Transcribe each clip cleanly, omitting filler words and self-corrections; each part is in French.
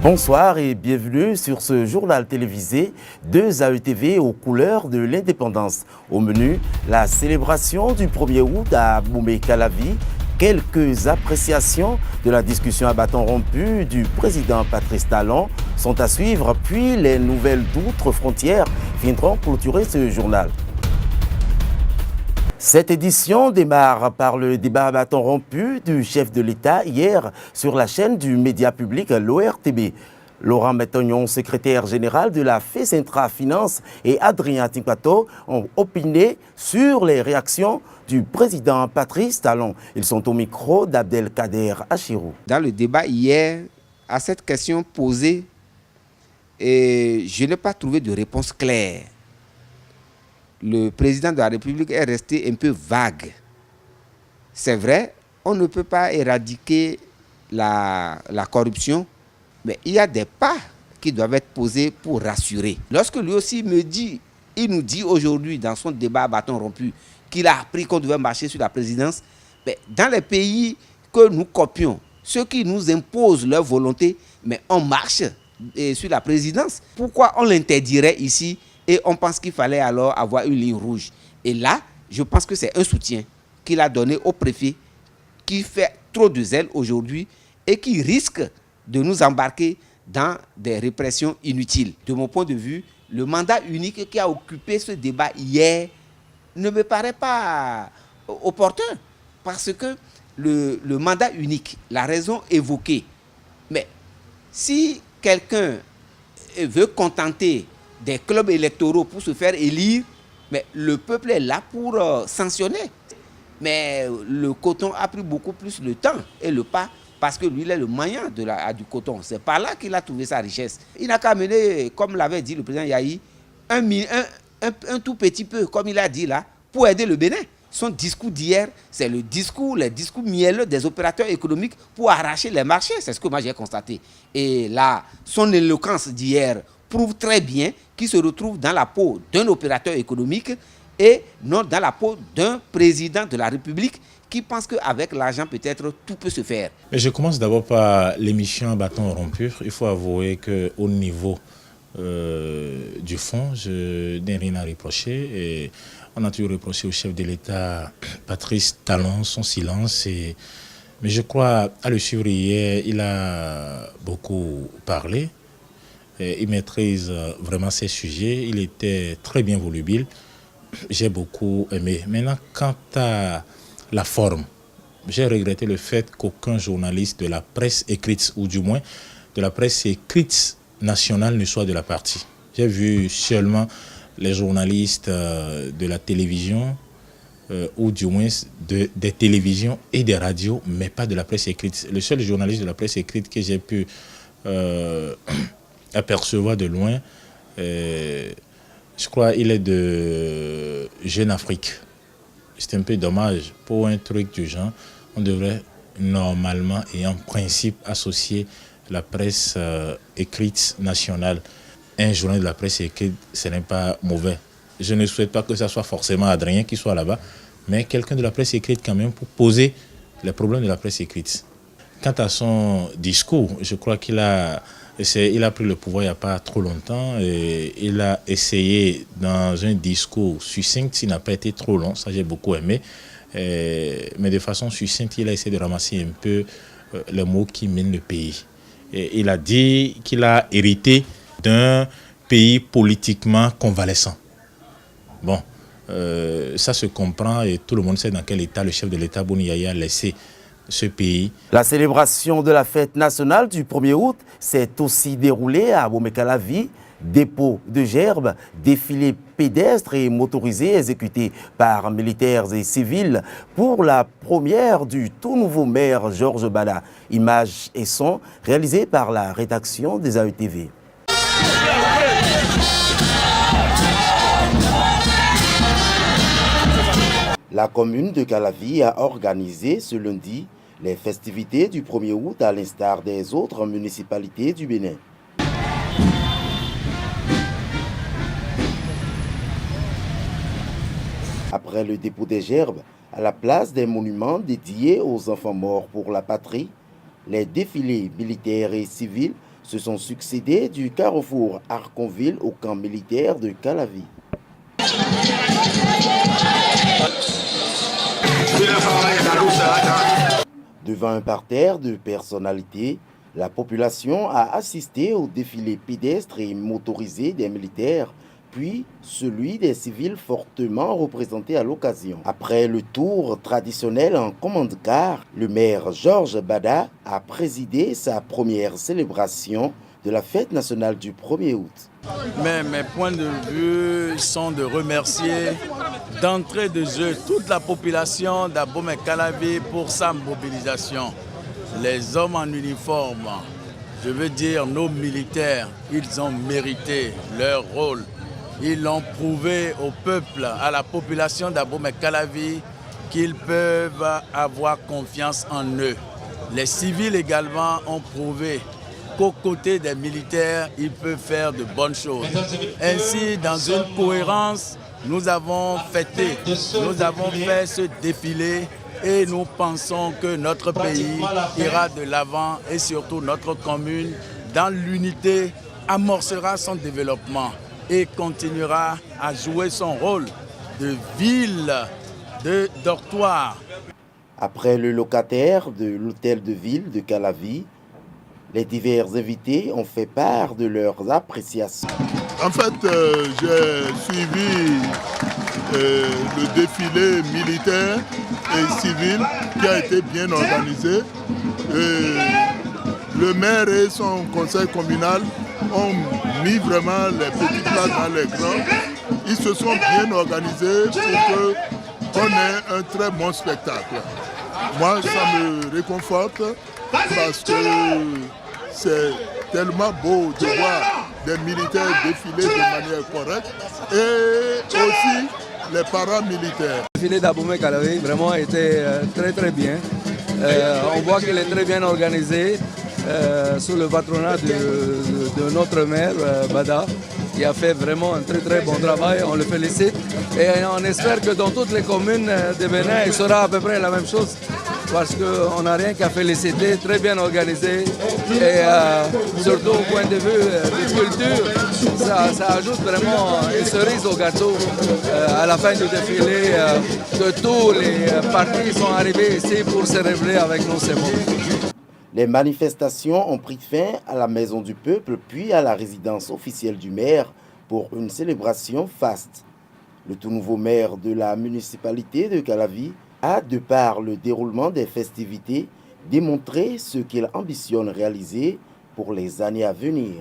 Bonsoir et bienvenue sur ce journal télévisé de ZAE-TV aux couleurs de l'indépendance. Au menu, la célébration du 1er août à Boumé-Calavi, quelques appréciations de la discussion à bâton rompu du président Patrice Talon sont à suivre, puis les nouvelles d'outre-frontières viendront clôturer ce journal. Cette édition démarre par le débat à bâton rompu du chef de l'État hier sur la chaîne du média public l'ORTB. Laurent Métognon, secrétaire général de la FESINTRA Finance, et Adrien Timpato ont opiné sur les réactions du président Patrice Talon. Ils sont au micro d'Abdelkader Achirou. Dans le débat hier, à cette question posée, je n'ai pas trouvé de réponse claire. Le président de la République est resté un peu vague. C'est vrai, on ne peut pas éradiquer la corruption, mais il y a des pas qui doivent être posés pour rassurer. Lorsque lui aussi il nous dit aujourd'hui dans son débat à bâton rompu qu'il a appris qu'on devait marcher sur la présidence, mais dans les pays que nous copions, ceux qui nous imposent leur volonté, mais on marche sur la présidence. Pourquoi on l'interdirait ici? Et on pense qu'il fallait alors avoir une ligne rouge. Et là, je pense que c'est un soutien qu'il a donné au préfet qui fait trop de zèle aujourd'hui et qui risque de nous embarquer dans des répressions inutiles. De mon point de vue, le mandat unique qui a occupé ce débat hier ne me paraît pas opportun. Parce que le mandat unique, la raison évoquée, mais si quelqu'un veut contenter des clubs électoraux pour se faire élire, mais le peuple est là pour sanctionner. Mais le coton a pris beaucoup plus le temps et le pas parce que lui, il est le maillant du coton. C'est par là qu'il a trouvé sa richesse. Il n'a qu'à mener, comme l'avait dit le président Yahi, un tout petit peu, comme il a dit là, pour aider le Bénin. Son discours d'hier, c'est les discours mielleux des opérateurs économiques pour arracher les marchés. C'est ce que moi j'ai constaté. Et là, son éloquence d'hier prouve très bien qu'il se retrouve dans la peau d'un opérateur économique et non dans la peau d'un président de la République qui pense qu'avec l'argent, peut-être, tout peut se faire. Mais je commence d'abord par l'émission à bâton rompu. Il faut avouer qu'au niveau du fond, je n'ai rien à reprocher. Et on a toujours reproché au chef de l'État, Patrice Talon, son silence. Mais je crois, à le suivre hier, il a beaucoup parlé. Il maîtrise vraiment ses sujets. Il était très bien volubile. J'ai beaucoup aimé. Maintenant, quant à la forme, j'ai regretté le fait qu'aucun journaliste de la presse écrite, ou du moins de la presse écrite nationale, ne soit de la partie. J'ai vu seulement les journalistes de la télévision, ou du moins des télévisions et des radios, mais pas de la presse écrite. Le seul journaliste de la presse écrite que j'ai pu apercevoir de loin, je crois il est de Jeune Afrique. C'est un peu dommage. Pour un truc du genre, on devrait normalement et en principe associer la presse écrite nationale. Un journal de la presse écrite, ce n'est pas mauvais. Je ne souhaite pas que ce soit forcément Adrien qui soit là-bas, mais quelqu'un de la presse écrite quand même pour poser les problèmes de la presse écrite. Quant à son discours, je crois qu'il a pris le pouvoir il n'y a pas trop longtemps et il a essayé dans un discours succinct, il n'a pas été trop long, ça j'ai beaucoup aimé, mais de façon succincte, il a essayé de ramasser un peu les mots qui mènent le pays. Et il a dit qu'il a hérité d'un pays politiquement convalescent. Bon, ça se comprend et tout le monde sait dans quel état le chef de l'État Boni Yaya a laissé ce pays. La célébration de la fête nationale du 1er août s'est aussi déroulée à Boumé-Calavi. Dépôt de gerbes, défilé pédestre et motorisé exécuté par militaires et civils pour la première du tout nouveau maire Georges Bala. Images et sons réalisés par la rédaction des ZAE-TV. La commune de Calavi a organisé ce lundi les festivités du 1er août à l'instar des autres municipalités du Bénin. Après le dépôt des gerbes, à la place des monuments dédiés aux enfants morts pour la patrie, les défilés militaires et civils se sont succédés du carrefour Arconville au camp militaire de Calavi. Devant un parterre de personnalités, la population a assisté au défilé pédestre et motorisé des militaires, puis celui des civils fortement représentés à l'occasion. Après le tour traditionnel en commande-car, le maire Georges Bada a présidé sa première célébration de la fête nationale du 1er août. Mais mes points de vue sont de remercier d'entrée de jeu toute la population d'Abomey-Calavi pour sa mobilisation. Les hommes en uniforme, je veux dire nos militaires, ils ont mérité leur rôle. Ils l'ont prouvé au peuple, à la population d'Abomey-Calavi qu'ils peuvent avoir confiance en eux. Les civils également ont prouvé qu'aux côtés des militaires, ils peuvent faire de bonnes choses. Ainsi, dans une cohérence, nous avons fêté, nous avons fait ce défilé et nous pensons que notre pays ira de l'avant et surtout notre commune, dans l'unité, amorcera son développement et continuera à jouer son rôle de ville, de dortoir. Après le locataire de l'hôtel de ville de Calavi, les divers invités ont fait part de leurs appréciations. En fait, j'ai suivi le défilé militaire et civil qui a été bien organisé. Le maire et son conseil communal ont mis vraiment les petits plats dans les grands. Ils se sont bien organisés pour qu'on ait un très bon spectacle. Moi, ça me réconforte parce que c'est tellement beau de voir des militaires défiler de manière correcte et aussi les paramilitaires. Le défilé d'Abomey-Calavi vraiment était très bien. On voit qu'il est très bien organisé sous le patronat de notre maire Bada. Il a fait vraiment un très bon travail, on le félicite et on espère que dans toutes les communes de Bénin, il sera à peu près la même chose. Parce qu'on n'a rien qu'à féliciter, très bien organisé et surtout au point de vue de culture, ça ajoute vraiment une cerise au gâteau à la fin du défilé que tous les partis sont arrivés ici pour célébrer avec nous ces mots. Les manifestations ont pris fin à la Maison du Peuple puis à la résidence officielle du maire pour une célébration faste. Le tout nouveau maire de la municipalité de Calavi a, de par le déroulement des festivités, démontré ce qu'il ambitionne réaliser pour les années à venir.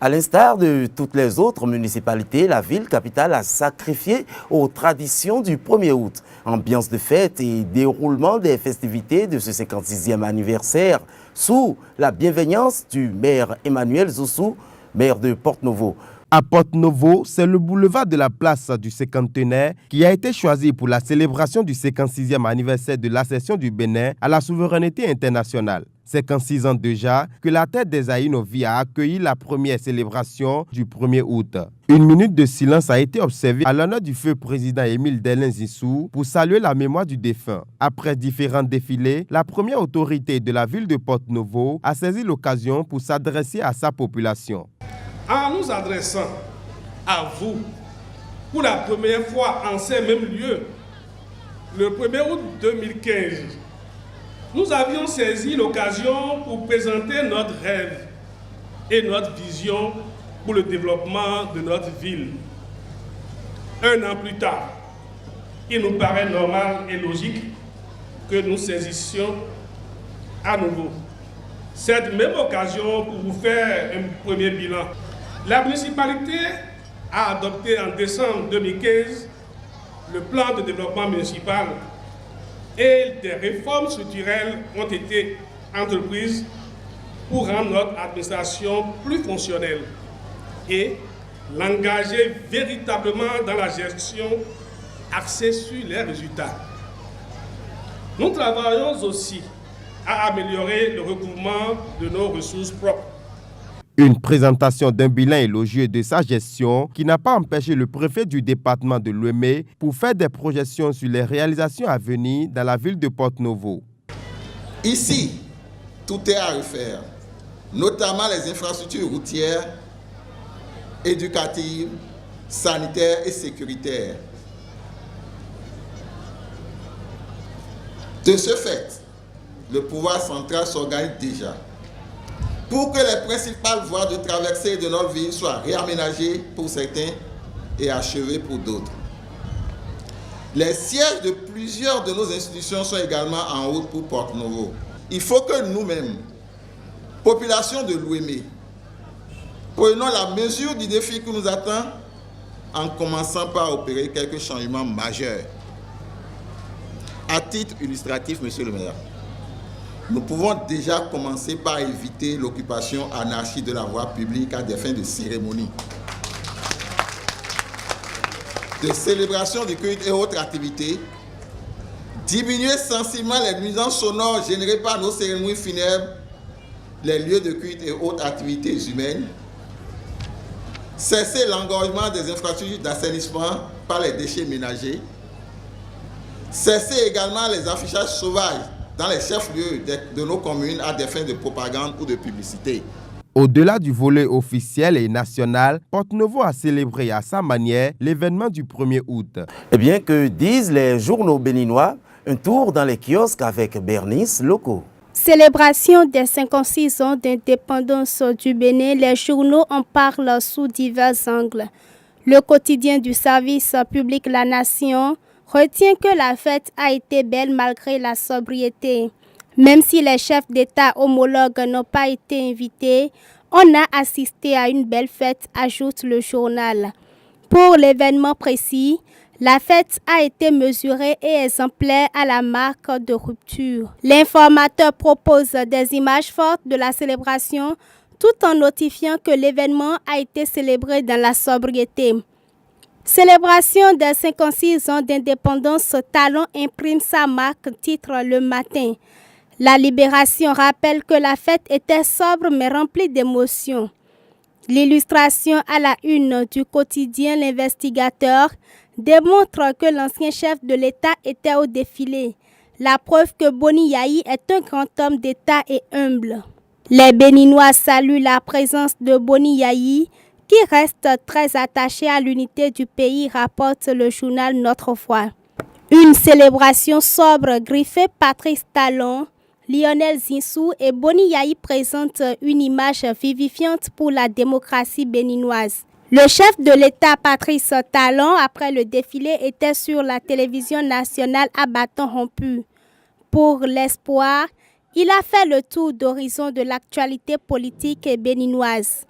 À l'instar de toutes les autres municipalités, la ville capitale a sacrifié aux traditions du 1er août. Ambiance de fête et déroulement des festivités de ce 56e anniversaire sous la bienveillance du maire Emmanuel Zossou, maire de Porte-Novo. À Porte-Novo, c'est le boulevard de la place du cinquantenaire qui a été choisi pour la célébration du 56e anniversaire de l'accession du Bénin à la souveraineté internationale. 56 ans déjà que la tête des Aïnovi a accueilli la première célébration du 1er août. Une minute de silence a été observée à l'honneur du feu président Émile Delin Zissou pour saluer la mémoire du défunt. Après différents défilés, la première autorité de la ville de Porte-Novo a saisi l'occasion pour s'adresser à sa population. En nous adressant à vous pour la première fois en ces mêmes lieux, le 1er août 2015, nous avions saisi l'occasion pour présenter notre rêve et notre vision pour le développement de notre ville. Un an plus tard, il nous paraît normal et logique que nous saisissions à nouveau cette même occasion pour vous faire un premier bilan. La municipalité a adopté en décembre 2015 le plan de développement municipal et des réformes structurelles ont été entreprises pour rendre notre administration plus fonctionnelle et l'engager véritablement dans la gestion axée sur les résultats. Nous travaillons aussi à améliorer le recouvrement de nos ressources propres. Une présentation d'un bilan élogieux de sa gestion qui n'a pas empêché le préfet du département de Lomé pour faire des projections sur les réalisations à venir dans la ville de Porte-Novo. Ici, tout est à refaire. notamment les infrastructures routières, éducatives, sanitaires et sécuritaires. De ce fait, le pouvoir central s'organise déjà pour que les principales voies de traversée de notre ville soient réaménagées pour certains et achevées pour d'autres. Les sièges de plusieurs de nos institutions sont également en route pour Porto-Novo. Il faut que nous-mêmes, population de Lomé, prenons la mesure du défi qui nous attend en commençant par opérer quelques changements majeurs. À titre illustratif, Monsieur le maire, nous pouvons déjà commencer par éviter l'occupation anarchique de la voie publique à des fins de cérémonie, de célébration du culte et autres activités, diminuer sensiblement les nuisances sonores générées par nos cérémonies funèbres, les lieux de culte et autres activités humaines, cesser l'engorgement des infrastructures d'assainissement par les déchets ménagers, cesser également les affichages sauvages dans les chefs-lieux de nos communes à des fins de propagande ou de publicité. Au-delà du volet officiel et national, Porto-Novo a célébré à sa manière l'événement du 1er août. Eh bien, que disent les journaux béninois? Un tour dans les kiosques avec Bernice Loco. Célébration des 56 ans d'indépendance du Bénin, les journaux en parlent sous divers angles. Le quotidien du service public La Nation retient que la fête a été belle malgré la sobriété. Même si les chefs d'État homologues n'ont pas été invités, on a assisté à une belle fête, ajoute le journal. Pour l'événement précis, la fête a été mesurée et exemplaire à la marque de rupture. L'informateur propose des images fortes de la célébration tout en notifiant que l'événement a été célébré dans la sobriété. Célébration des 56 ans d'indépendance, Talon imprime sa marque, titre Le Matin. La Libération rappelle que la fête était sobre mais remplie d'émotions. L'illustration à la une du quotidien L'Investigateur démontre que l'ancien chef de l'État était au défilé. La preuve que Boni Yayi est un grand homme d'État et humble. Les Béninois saluent la présence de Boni Yayi, qui reste très attaché à l'unité du pays, rapporte le journal Notre Foi. Une célébration sobre griffée Patrice Talon, Lionel Zinsou et Boni Yayi présentent une image vivifiante pour la démocratie béninoise. Le chef de l'État, Patrice Talon, après le défilé, était sur la télévision nationale à bâton rompu. Pour l'espoir, il a fait le tour d'horizon de l'actualité politique béninoise.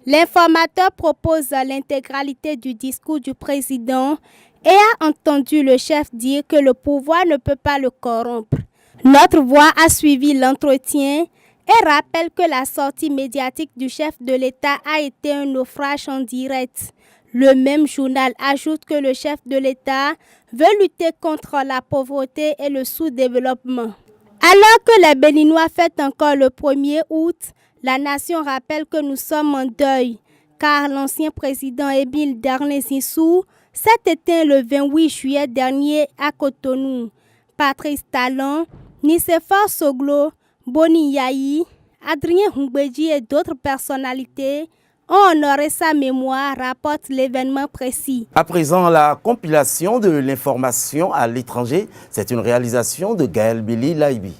L'informateur propose l'intégralité du discours du président et a entendu le chef dire que le pouvoir ne peut pas le corrompre. Notre Voix a suivi l'entretien et rappelle que la sortie médiatique du chef de l'État a été un naufrage en direct. Le même journal ajoute que le chef de l'État veut lutter contre la pauvreté et le sous-développement. Alors que les Béninois fêtent encore le 1er août, La Nation rappelle que nous sommes en deuil, car l'ancien président Émile Darlin Zinsou s'est éteint le 28 juillet dernier à Cotonou. Patrice Talon, Nicéphore Soglo, Boni Yayi, Adrien Hungbeji et d'autres personnalités ont honoré sa mémoire, rapporte l'événement précis. À présent, la compilation de l'information à l'étranger, c'est une réalisation de Gaël Billy Laibi.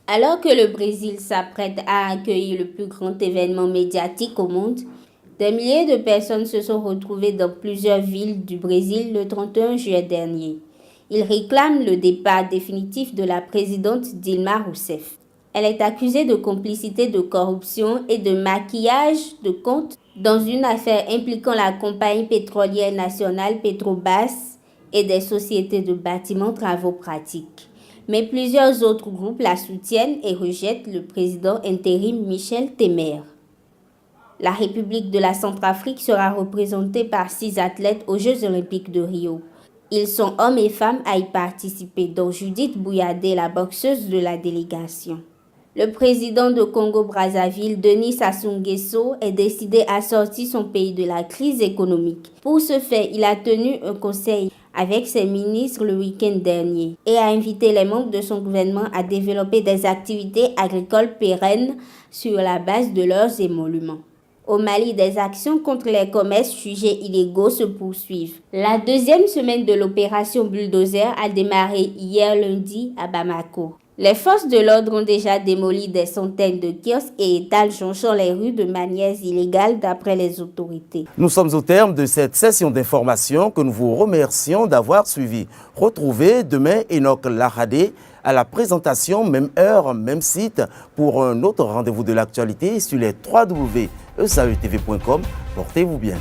Alors que le Brésil s'apprête à accueillir le plus grand événement médiatique au monde, des milliers de personnes se sont retrouvées dans plusieurs villes du Brésil le 31 juillet dernier. Ils réclament le départ définitif de la présidente Dilma Rousseff. Elle est accusée de complicité de corruption et de maquillage de comptes dans une affaire impliquant la compagnie pétrolière nationale Petrobras et des sociétés de bâtiments travaux pratiques. Mais plusieurs autres groupes la soutiennent et rejettent le président intérim Michel Temer. La République de la Centrafrique sera représentée par 6 athlètes aux Jeux olympiques de Rio. Ils sont hommes et femmes à y participer, dont Judith Bouyadé, la boxeuse de la délégation. Le président de Congo-Brazzaville, Denis Sassou Nguesso, est décidé à sortir son pays de la crise économique. Pour ce faire, il a tenu un conseil avec ses ministres le week-end dernier et a invité les membres de son gouvernement à développer des activités agricoles pérennes sur la base de leurs émoluments. Au Mali, des actions contre les commerces jugés illégaux se poursuivent. La deuxième semaine de l'opération Bulldozer a démarré hier lundi à Bamako. Les forces de l'ordre ont déjà démoli des centaines de kiosques et étals jonchant les rues de manière illégale d'après les autorités. Nous sommes au terme de cette session d'information que nous vous remercions d'avoir suivi. Retrouvez demain Enoch Lahadé à la présentation, même heure, même site, pour un autre rendez-vous de l'actualité sur les www.esaetv.com. Portez-vous bien.